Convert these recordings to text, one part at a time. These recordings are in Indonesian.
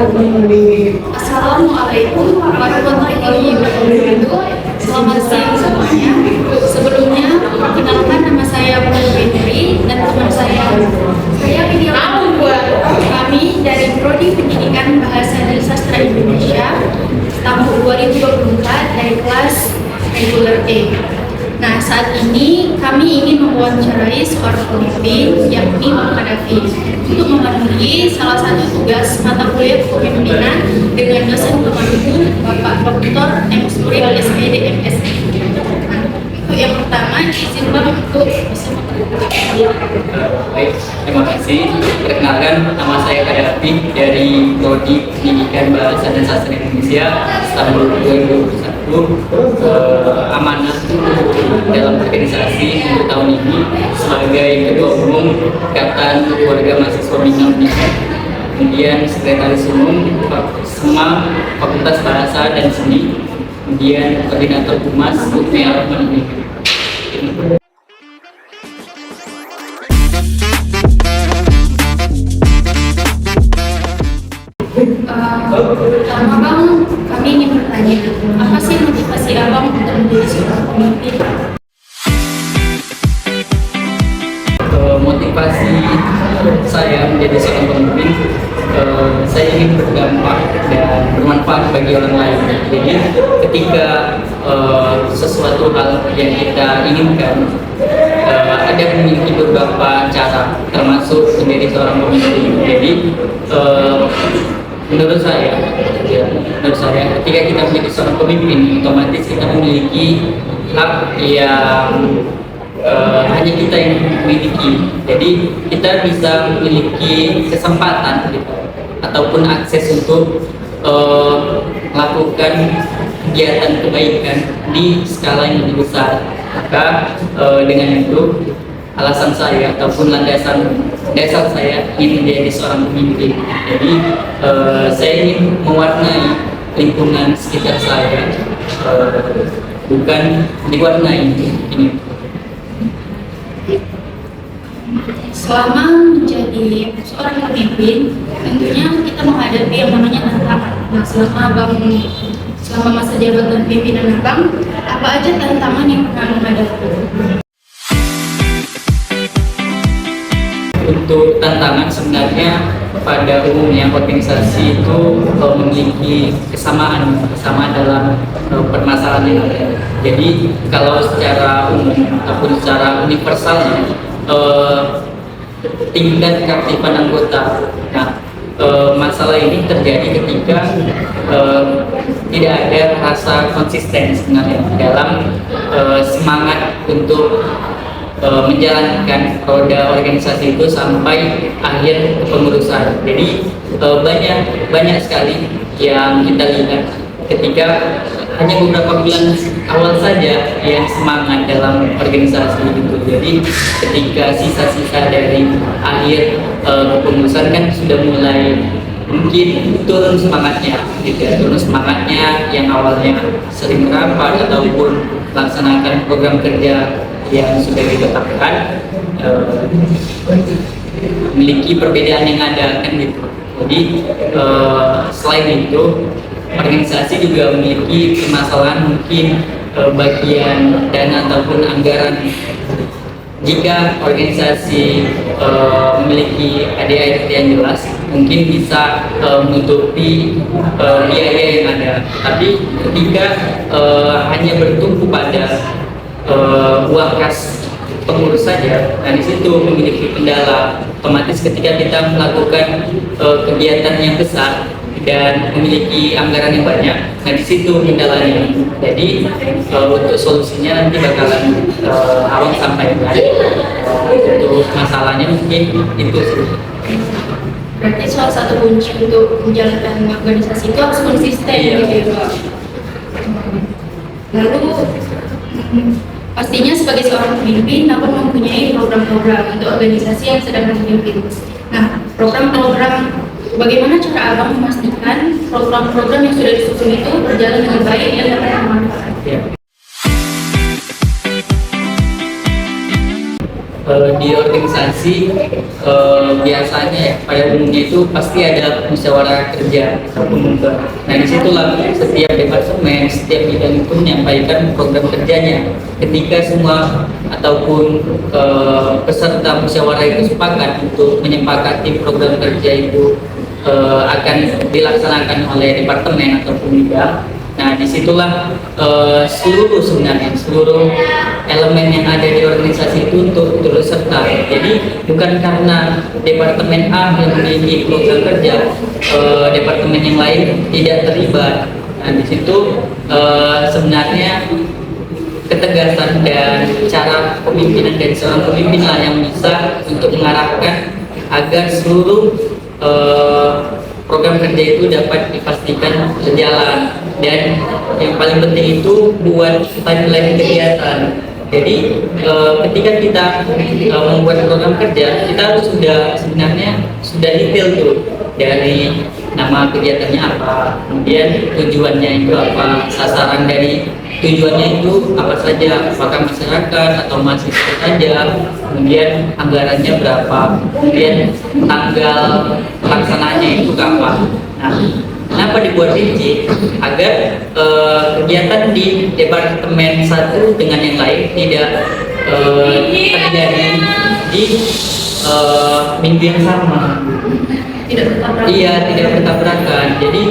Assalamualaikum warahmatullahi wabarakatuh. Selamat siang semuanya. Sebelumnya, perkenalkan nama saya Putu Fitri dan teman saya kami dari Prodi Pendidikan Bahasa dan Sastra Indonesia tahun 2024 dari kelas regular A. Nah, saat ini kami ingin mewawancarai seorang pemimpin, yakni Pak Kadafi, untuk memenuhi salah satu tugas mata kuliah kepemimpinan dengan dosen pemandu Bapak Dr. M. Surya SPD MSI. Nah, untuk yang pertama, izin Bapak untuk bisa Baik, terima kasih. Perkenalkan, nama saya Kadafi dari Prodi Pendidikan Bahasa dan Sastra Indonesia tahun 2021. Amanah dalam organisasi untuk tahun ini sebagai Ketua Umum Ikatan Keluarga Mahasiswa Bina Indonesia, kemudian Sekretaris Umum SEMA Fakultas Bahasa dan Seni, kemudian Koordinator Humas UPR Pendidikan. Pertama Bang, kami ingin bertanya, apa sih motivasi Abang untuk menjadi seorang pemimpin? Motivasi saya menjadi seorang pemimpin, saya ingin berdampak dan bermanfaat bagi orang lain. Jadi ketika sesuatu hal yang kita inginkan, ada memiliki beberapa cara, termasuk menjadi seorang pemimpin. Jadi menurut saya ketika kita menjadi seorang pemimpin, otomatis kita memiliki hak yang hanya kita yang memiliki. Jadi kita bisa memiliki kesempatan gitu, ataupun akses untuk melakukan kegiatan kebaikan di skala yang lebih besar. Maka dengan itu alasan saya ataupun dasar saya ingin menjadi seorang pemimpin. Jadi saya ingin mewarnai lingkungan sekitar saya, bukan diwarnai ini. Selama menjadi seorang pemimpin, tentunya kita menghadapi yang namanya tantangan. Nah, selama masa jabatan pimpinan Abang, apa aja tantangan yang pernah menghadapi? Untuk tantangan, sebenarnya pada umumnya organisasi itu memiliki kesamaan dalam permasalahan yang ada. Jadi kalau secara umum ataupun secara universalnya, tingkat keaktifan anggota. Nah, masalah ini terjadi ketika tidak ada rasa konsisten sebenarnya dalam semangat untuk menjalankan roda organisasi itu sampai akhir kepengurusan. Jadi banyak sekali yang kita lihat ketika hanya beberapa bulan awal saja yang semangat dalam organisasi itu. Jadi ketika sisa-sisa dari akhir kepengurusan kan sudah mulai mungkin turun semangatnya, yang awalnya sering rapat ataupun melaksanakan program kerja yang sudah ditetapkan, memiliki perbedaan yang ada kan gitu. Jadi selain itu, organisasi juga memiliki permasalahan mungkin bagian dana ataupun anggaran. Jika organisasi memiliki ADART yang jelas, mungkin bisa menutupi biaya yang ada. Tapi ketika hanya bertumpu pada uang kas pengurus saja, nah di situ memiliki kendala. Otomatis ketika kita melakukan kegiatan yang besar dan memiliki anggaran yang banyak, nah di situ kendalanya. Jadi untuk solusinya nanti bakalan Abang sampaikan. Untuk masalahnya mungkin itu sih. Berarti salah satu kunci untuk menjalankan organisasi itu harus konsisten, gitu ya. Lalu pastinya sebagai seorang pemimpin, Abang mempunyai program-program untuk organisasi yang sedang dipimpin. Nah, program-program, bagaimana cara Abang memastikan program-program yang sudah disusun itu berjalan dengan baik dan dapat bermanfaat? di organisasi biasanya ya pada umumnya itu pasti ada musyawarah kerja ataupun muker. Nah disitulah setiap departemen, setiap bidang itu menyampaikan program kerjanya. Ketika semua ataupun peserta musyawarah itu sepakat untuk menyepakati program kerja itu akan dilaksanakan oleh departemen ataupun bidang. Nah, disitulah seluruh elemen yang ada di organisasi itu untuk turut serta. Jadi bukan karena departemen A yang memiliki program kerja, departemen yang lain tidak terlibat. Nah, di situ sebenarnya ketegasan dan cara pemimpinan dari seorang pemimpin lah yang bisa untuk mengarahkan agar seluruh program kerja itu dapat dipastikan berjalan, dan yang paling penting itu buat timeline kegiatan. Jadi ketika kita membuat program kerja, kita harus sebenarnya sudah detail tuh dari nama kegiatannya apa, kemudian tujuannya itu apa, sasaran dari tujuannya itu apa saja, apakah masyarakat atau mahasiswa saja, kemudian anggarannya berapa, kemudian tanggal pelaksanaannya itu kapan. Nah, kenapa dibuat rinci? Agar kegiatan di departemen satu dengan yang lain tidak terjadi di minggu yang sama. Iya, tidak bertabrakan. Jadi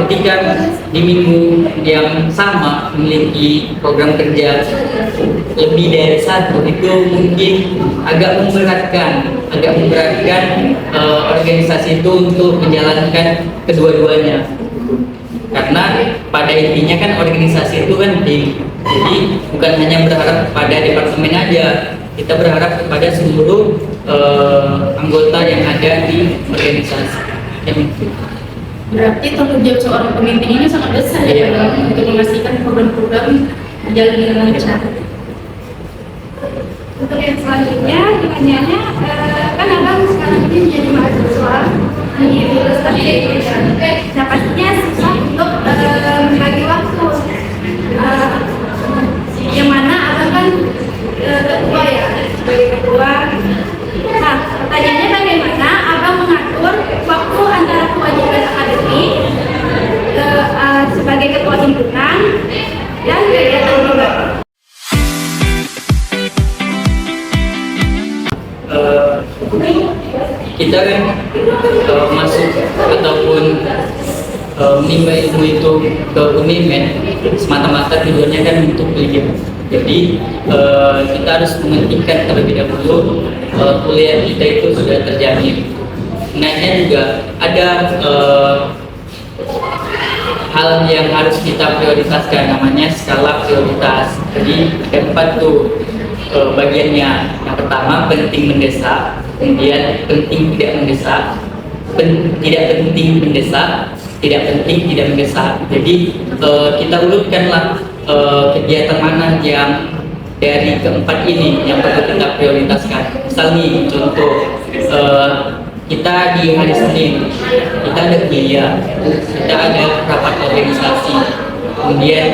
ketika di minggu yang sama memiliki program kerja lebih dari satu, itu mungkin agak memberatkan organisasi itu untuk menjalankan kedua-duanya. Karena pada intinya kan organisasi itu kan tim, jadi bukan hanya berharap pada departemen aja, kita berharap kepada seluruh anggota yang ada di organisasi. Berarti tanggung jawab seorang pemimpin ini sangat besar ya untuk memastikan program-program berjalan dengan lancar. Untuk yang selanjutnya pertanyaannya, kan abang sekarang ini menjadi mahasiswa di Universitas Indonesia. Nah pastinya susah untuk membagi waktu. Yang mana abang kan ketua ya, sebagai ketua. Nah pertanyaannya bagaimana abang mengatur waktu antara kewajiban akademik sebagai ketua himpunan dan kegiatan pribadi? Kita kan masuk ataupun menimba ilmu itu ke Unimen semata-mata tujuannya kan untuk kuliah. Jadi kita harus mementingkan terlebih dahulu kuliah kita itu sudah terjamin. Sebenarnya juga ada hal yang harus kita prioritaskan, namanya skala prioritas. Jadi ada 4 tuh bagiannya. Yang pertama penting mendesak, kemudian penting tidak mendesak, tidak penting mendesak, tidak penting tidak mendesak. Jadi kita urutkanlah kegiatan mana yang dari keempat ini yang perlu kita prioritaskan. Misal nih contoh, kita di hari Senin kita ada kuliah, kita ada rapat organisasi, kemudian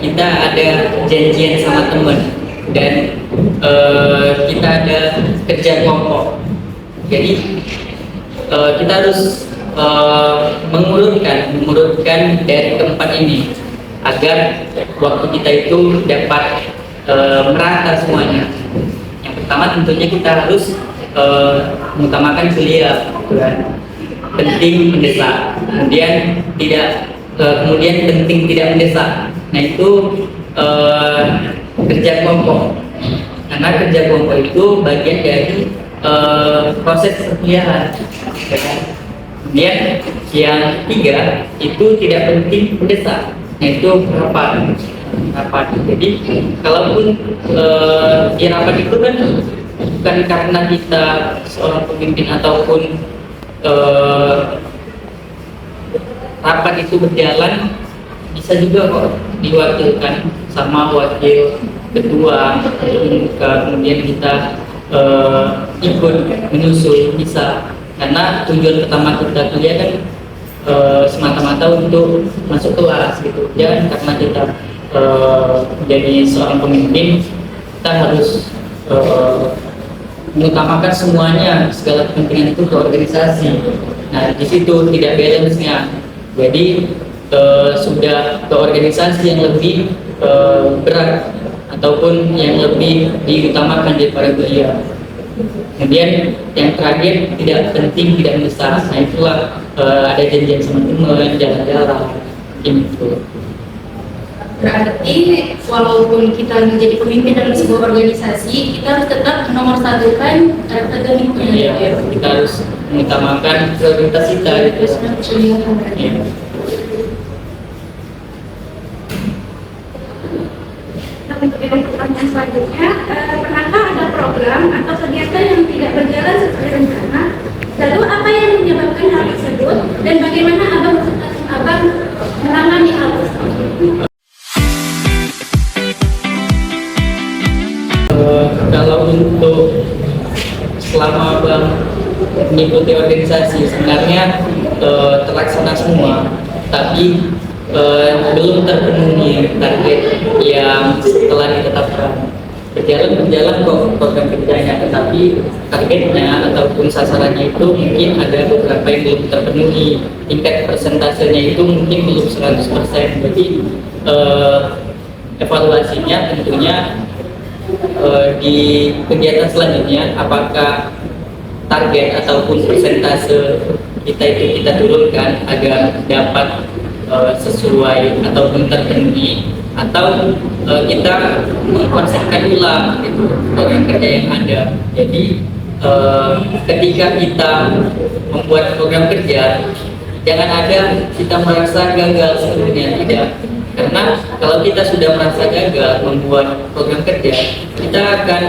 kita ada janjian sama teman, dan kita ada kerja kelompok. Jadi kita harus mengurutkan dari keempat ini agar waktu kita itu dapat merata semuanya. Yang pertama tentunya kita harus mengutamakan kuliah, penting mendesak, kemudian penting tidak mendesak. Nah itu kerja kelompok, karena kerja kelompok itu bagian dari proses perkuliahan. Kemudian yang ketiga itu tidak penting mendesak, yaitu rapat. Jadi kalaupun di rapat itu kan bukan karena kita seorang pemimpin ataupun rapat itu berjalan, bisa juga kok diwakilkan sama wakil ketua, kemudian kita ikut menyusul, bisa. Karena tujuan pertama kita kuliah kan semata-mata untuk masuk kelas gitu, dan karena kita jadi seorang pemimpin, kita harus eh, mengutamakan semuanya, segala kepentingan itu ke organisasi. Nah, di situ tidak balance-nya. Jadi sudah ke organisasi yang lebih berat ataupun yang lebih diutamakan daripada kuliah. Kemudian yang terakhir tidak penting, tidak mendesak. Nah itulah ada janjian sama teman, jalan-jalan, gitu. Berarti walaupun kita menjadi pemimpin dalam sebuah organisasi, kita harus tetap nomor satukan akademiknya. Iya, kita harus mengutamakan prioritas kita. Terus kuliah. Iya. Untuk pertanyaan selanjutnya, pernahkah ada program atau kegiatan yang tidak berjalan sesuai rencana? Lalu apa yang menyebabkan hal tersebut dan bagaimana abang menangani hal tersebut? Kalau untuk selama Bang mengikuti organisasi sebenarnya terlaksana semua, tapi belum terpenuhi target yang telah ditetapkan. Berjalan kok program kerjanya, tetapi targetnya ataupun sasarannya itu mungkin ada beberapa yang belum terpenuhi. Tingkat persentasenya itu mungkin belum 100%. Jadi evaluasinya tentunya di kegiatan selanjutnya, apakah target ataupun persentase kita itu kita turunkan agar dapat sesuai ataupun terpenuhi, atau kita mengkonsepkan ulang gitu program kerja yang ada. Jadi ketika kita membuat program kerja, jangan ada kita merasa gagal sebenarnya, tidak. Karena kalau kita sudah merasa gagal membuat program kerja, kita akan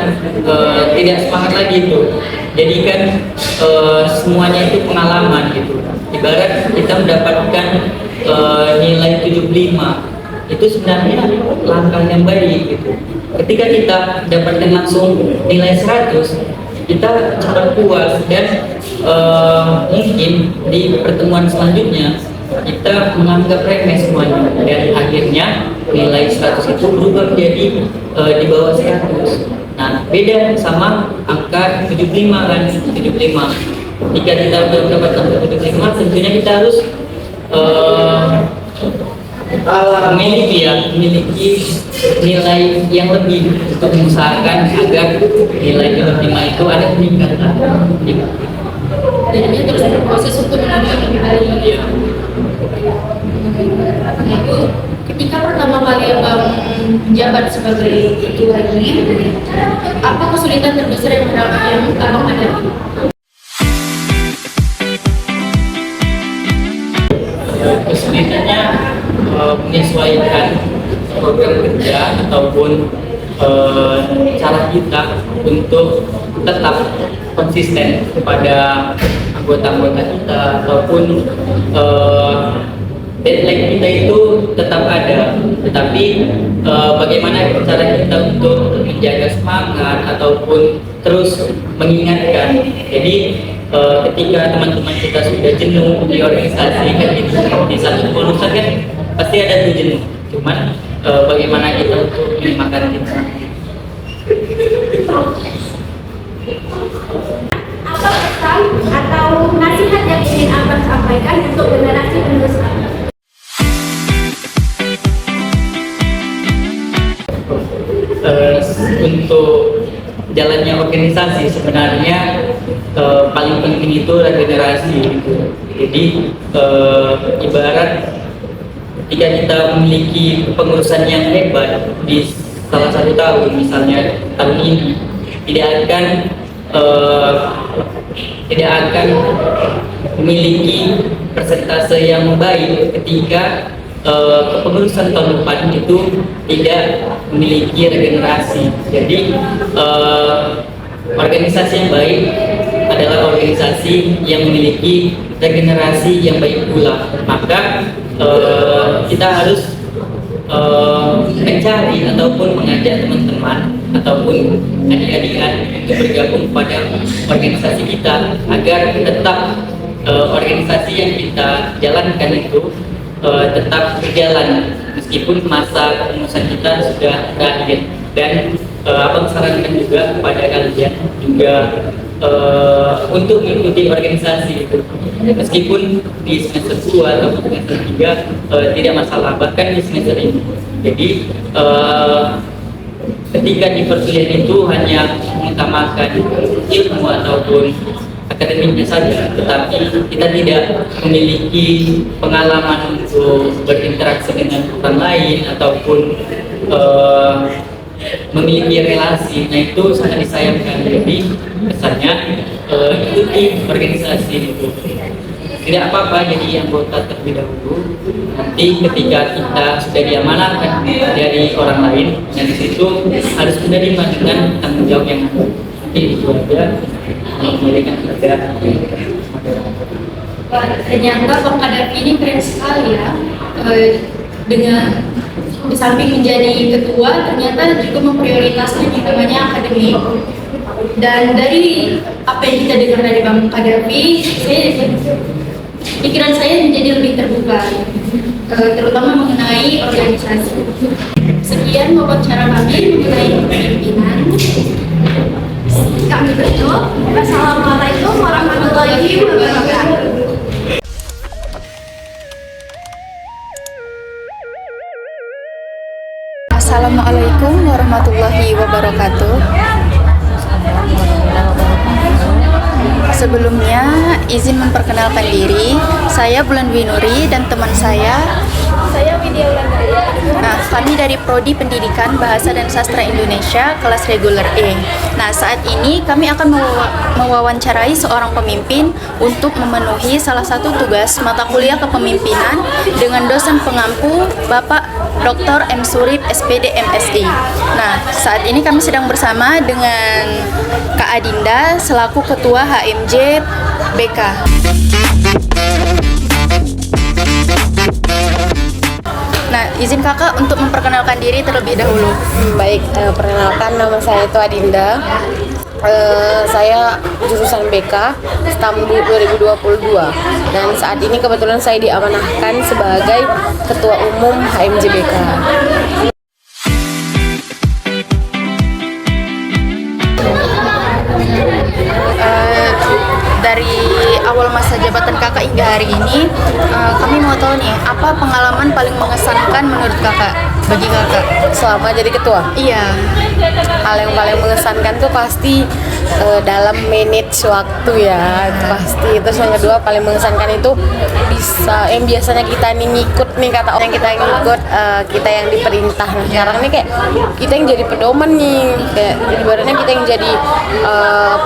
tidak semangat lagi itu. Jadi kan semuanya itu pengalaman gitu. Ibarat kita mendapatkan nilai 75, itu sebenarnya langkah yang baik gitu. Ketika kita dapatkan langsung nilai 100, kita cepat puas dan mungkin di pertemuan selanjutnya kita menganggap remeh semuanya, dan akhirnya nilai 100 itu berubah menjadi di bawah 100. Nah, beda sama angka 75 kan, 75. Jika kita belum dapat angka 75, tentunya kita harus memiliki nilai yang lebih untuk mengusahakan agar nilai 75 itu ada peningkatan. Dan ini terus berproses untuk menuju yang lebih baik. Iya. Nah, itu ketika pertama kali abang menjabat sebagai ketua ini, apa kesulitan terbesar yang abang hadapi? Kesulitannya menyesuaikan program kerja ataupun cara kita untuk tetap konsisten kepada anggota-anggota kita, ataupun deadline kita itu tetap ada, tetapi bagaimana cara kita untuk menjaga semangat ataupun terus mengingatkan. Jadi ketika teman-teman kita sudah jenuh di organisasi kan, di satu urusan kan pasti ada tuh jenuh, cuman bagaimana kita untuk menyemangkan kita. Apa pesan atau nasihat yang ingin abang sampaikan untuk generasi penerus abang? Untuk jalannya organisasi sebenarnya paling penting itu regenerasi gitu. Jadi ibarat ketika kita memiliki pengurusan yang hebat di salah satu tahun, misalnya tahun ini, tidak akan memiliki persentase yang baik ketika kepengurusan tahun depan itu tidak memiliki regenerasi. Jadi organisasi yang baik adalah organisasi yang memiliki regenerasi yang baik pula. Maka kita harus mencari ataupun mengajak teman-teman ataupun adik-adikan untuk bergabung pada organisasi kita, agar tetap organisasi yang kita jalankan itu tetap berjalan meskipun masa kepengurusan kita sudah berakhir. Dan abang sarankan juga kepada kalian juga untuk mengikuti organisasi itu, meskipun di semester 2 atau semester 3 tidak masalah, bahkan di semester ini. Jadi ketika di perkuliahan itu hanya mengutamakan ilmu ataupun akademiknya saja, tetapi kita tidak memiliki pengalaman untuk berinteraksi dengan orang lain ataupun memiliki relasi. Nah, itu sangat disayangkan. Jadi kesannya ikuti organisasi itu tidak apa-apa jadi anggota terlebih dahulu. Nanti ketika kita sudah diamanahkan dari orang lain, dan di situ harus menerima dengan tanggung jawab yang ada. Itu aja memberikan kerja. Ternyata Bang Kadafi ini keren sekali ya. Dengan di samping menjadi ketua, ternyata juga memprioritaskan yang namanya akademik. Dan dari apa yang kita dengar dari Bang Kadafi, pikiran saya menjadi lebih terbuka, terutama mengenai organisasi. Sekian wawancara kami mengenai kepemimpinan. Kami tutup. Wassalamualaikum warahmatullahi wabarakatuh. Assalamualaikum warahmatullahi wabarakatuh. Sebelumnya izin memperkenalkan diri, saya Bulan Winuri dan teman saya Widya Wulandari. Nah, kami dari Prodi Pendidikan Bahasa dan Sastra Indonesia kelas reguler E. Nah, saat ini kami akan mewawancarai seorang pemimpin untuk memenuhi salah satu tugas mata kuliah kepemimpinan dengan dosen pengampu Bapak Dr. M. Surip SPD MSI. Nah, saat ini kami sedang bersama dengan Kak Adinda selaku Ketua HMJ BK. Nah, izin kakak untuk memperkenalkan diri terlebih dahulu. Baik, perkenalkan nama saya itu Adinda. Saya jurusan BK Stambu 2022 dan saat ini kebetulan saya diamanahkan sebagai Ketua Umum HMJ BK. Dari awal masa jabatan kakak hingga hari ini, kami mau tahu nih, apa pengalaman paling mengesankan menurut kakak, bagi kakak Selama jadi ketua, iya? hal yang paling mengesankan tuh pasti dalam manage waktu ya, itu pasti. Terus yang kedua paling mengesankan itu bisa yang biasanya kita nih ngikut nih, kata orang kita yang ngikut, kita yang diperintah. Nah, sekarang nih kayak kita yang jadi pedoman nih, kayak ibaratnya kita yang jadi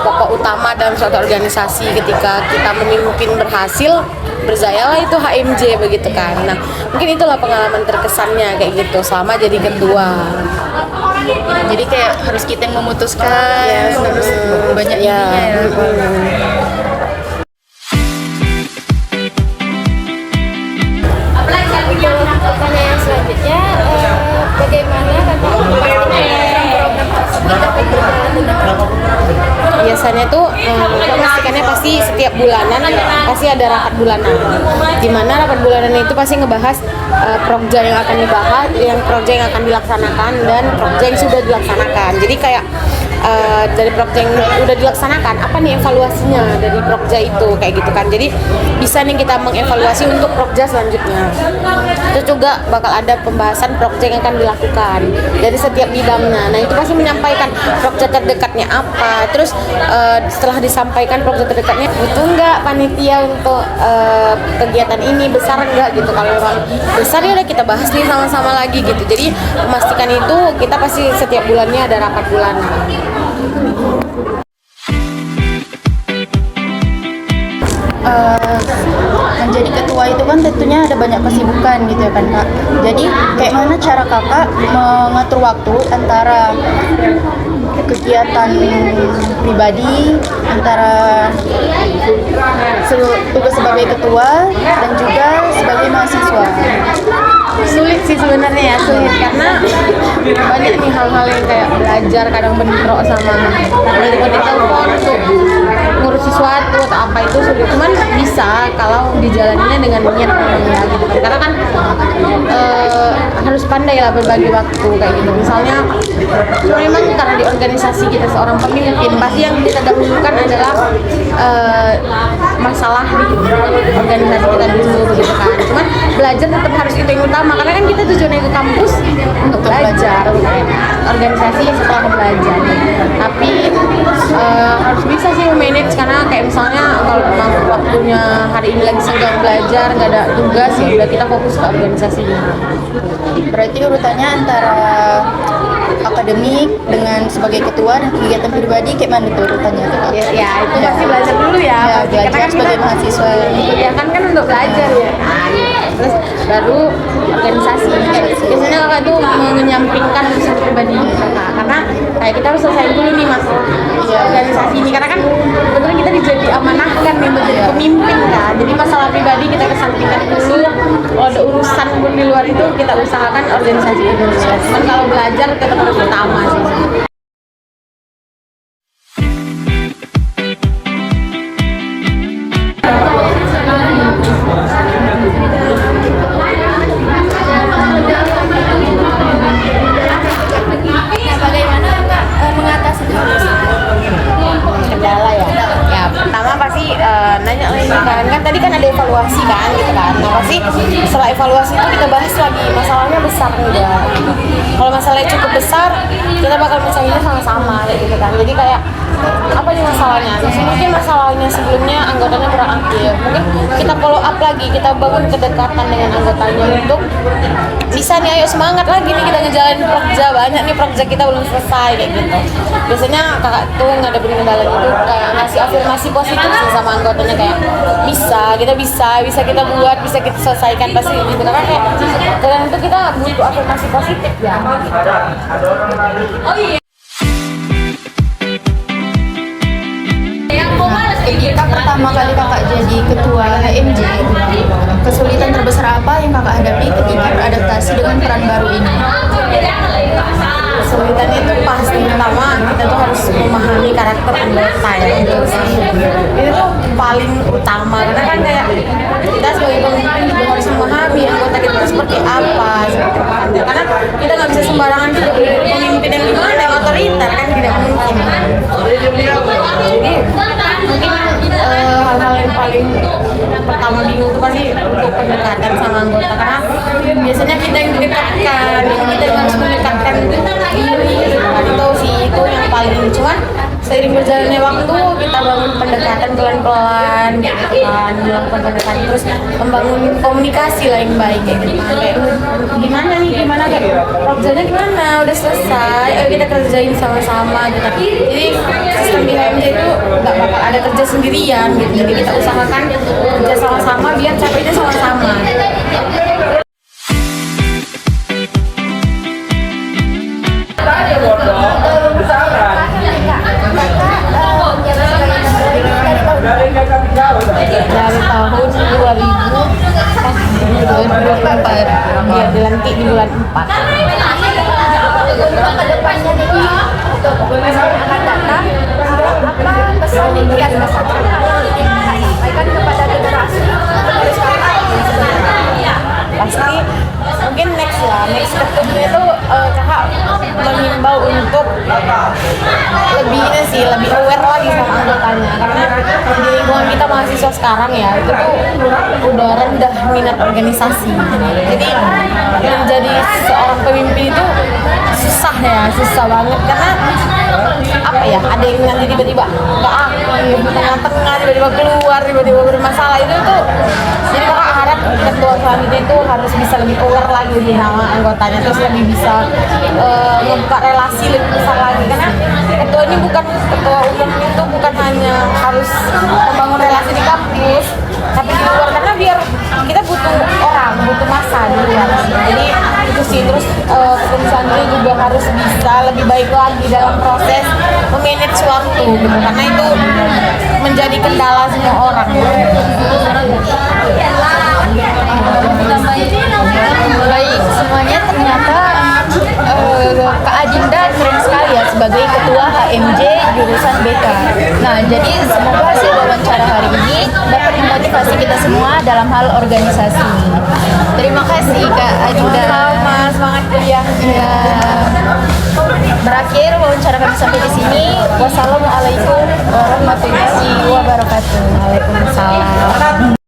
pokok utama dalam suatu organisasi. Ketika kita memimpin berhasil, berjayalah itu HMJ begitu kan. Nah, mungkin itulah pengalaman terkesannya kayak gitu selama jadi ketua. Jadi kayak harus kita yang memutuskan, harus banyak Ya, ininya ya. Pertanyaan selanjutnya, bagaimana kakak memastikan program tersebut dapat berjalan dengan Biasanya tuh memastikannya pasti setiap bulanan pasti ada rapat bulanan, di mana rapat bulanan itu pasti ngebahas proja yang akan dibahas, yang proja yang akan dilaksanakan dan proja yang sudah dilaksanakan. Jadi kayak dari proja yang udah dilaksanakan, apa nih evaluasinya dari proja itu kayak gitu kan. Jadi bisa nih kita mengevaluasi untuk proja selanjutnya. Itu juga bakal ada pembahasan proja yang akan dilakukan dari setiap bidangnya. Nah, itu pasti menyampaikan proja terdekatnya apa. Terus setelah disampaikan proja terdekatnya, butuh nggak panitia untuk kegiatan ini, besar nggak gitu. Kalau memang besar ya udah kita bahas nih sama-sama lagi gitu. Jadi memastikan itu kita pasti setiap bulannya ada rapat bulanan. Menjadi ketua itu kan tentunya ada banyak kesibukan gitu ya kan kak. Jadi kayak mana cara kakak mengatur waktu antara kegiatan pribadi, antara tugas sebagai ketua dan juga sebagai mahasiswa? Sulit sih sebenarnya ya, sulit karena banyak nih hal-hal yang kayak belajar kadang bentrok sama telepon untuk ngurus sesuatu atau apa itu sulit, cuman bisa kalau dijalaninya dengan niat ya gitu kan. Karena kan harus pandai lah berbagi waktu kayak gitu. Misalnya memang karena di organisasi kita seorang pemimpin pasti yang kita dahulukan adalah masalah di organisasi kita dulu begitu kan. Cuman belajar tetap harus itu yang utama karena kan kita tujuannya ke kampus untuk belajar, organisasi setelah belajar. Tapi harus bisa sih manage karena kayak misalnya kalau memang waktunya hari ini lagi senggang belajar, nggak ada tugas ya udah kita fokus ke organisasi dulu. Berarti urutannya antara akademik dengan sebagai ketua dan kegiatan pribadi kayak mana tuh urutannya? Ya itu pasti belajar dulu ya, Ya, pasti. belajar Karena kan sebagai kita mahasiswa. kuliahkan kan untuk belajar ya. Terus baru organisasi. Biasanya kakak tuh menyampingkan urusan pribadi kakak karena kayak kita harus selesai dulu nih masalah organisasi ini karena kan betul kita diamanahkan nih menjadi pemimpin kan. Jadi masalah pribadi kita kesampingkan dulu. Kalau ada urusan pun di luar itu kita usahakan organisasi dulu. Cuman kalau belajar tetap harus utama sih. Bagaimana Kak mengatasi Kendala ya. Ya pertama pasti nanya lagi kan tadi kan ada evaluasi kan gitu kan. Nah pasti setelah evaluasi itu kita bahas lagi masalahnya besar enggak. Kalau masalahnya cukup besar kita bakal mencarinya sama-sama kayak gitu kan. Jadi kayak apa nih masalahnya? Terus mungkin masalahnya sebelumnya anggotanya kurang aktif. Mungkin kita follow up lagi, kita bangun kedekatan dengan anggotanya untuk bisa nih ayo semangat lagi nih kita ngejalanin prokja, banyak nih prokja kita belum selesai kayak gitu. Biasanya kakak tuh ngadepin kendala gitu kayak ngasih afirmasi positif sih sama anggotanya kayak bisa kita buat, bisa kita selesaikan pasti gitu karena kayak kadang itu kita butuh afirmasi positif ya. Ketika pertama kali kakak jadi ketua HMJ, kesulitan terbesar apa yang kakak hadapi ketika beradaptasi dengan peran baru ini? Kesulitan itu pasti pertama kita tuh harus memahami karakter anggota ya itu tuh paling utama karena kan kayak kita sebagai pemimpin juga harus memahami anggota kita itu seperti apa karena kita nggak bisa sembarangan pemimpin yang gimana yang otoriter kan tidak mungkin. Jadi mungkin hal-hal yang paling pertama bingung itu pasti untuk pendekatan sama anggota karena biasanya kita yang didekatkan, kita yang harus mendekatkan itu sih itu yang paling cuman seiring berjalannya waktu kita bangun pendekatan pelan-pelan gitu kan, melakukan pendekatan terus membangun komunikasi lah yang baik gitu kan. Kayak gimana kayak prokerjanya gimana udah selesai ayo kita kerjain sama-sama gitu. Jadi sistem di HMJ itu nggak bakal ada kerja sendirian gitu, jadi kita usahakan kerja sama-sama biar capeknya sama-sama. Dari tahun 2024 ya dilantik di bulan 4. Kedepannya nih untuk akan datang apa pesan yang sampaikan kepada generasi Pasti mungkin next stepnya itu kakak mengimbau untuk lebih aware lagi sama anggotanya karena di lingkungan kita mahasiswa sekarang ya itu tuh udah rendah minat organisasi. Jadi menjadi seorang pemimpin itu susah banget karena apa ya, ada yang nanti tiba-tiba nggak aktif, tengah-tengah tiba-tiba keluar, tiba-tiba bermasalah itu tuh. Jadi kakak harap ketua selanjutnya itu harus bisa lebih aware lagi sama anggotanya, terus lebih bisa membuka relasi lebih besar lagi karena ketua ini ketua umum itu bukan hanya harus membangun relasi di kampus tapi di luar, karena biar kita butuh orang, butuh masa di luar. Jadi itu sih, terus ketua selanjutnya juga harus bisa lebih baik lagi dalam proses memanage waktu gitu, karena itu menjadi kendala semua orang. Baik, semua dalam hal organisasi. Terima kasih Kak Ajuda. Sama, semangat kuliahnya. Ya. Berakhir wawancara kami sampai di sini. Wassalamualaikum warahmatullahi wabarakatuh. Waalaikumsalam.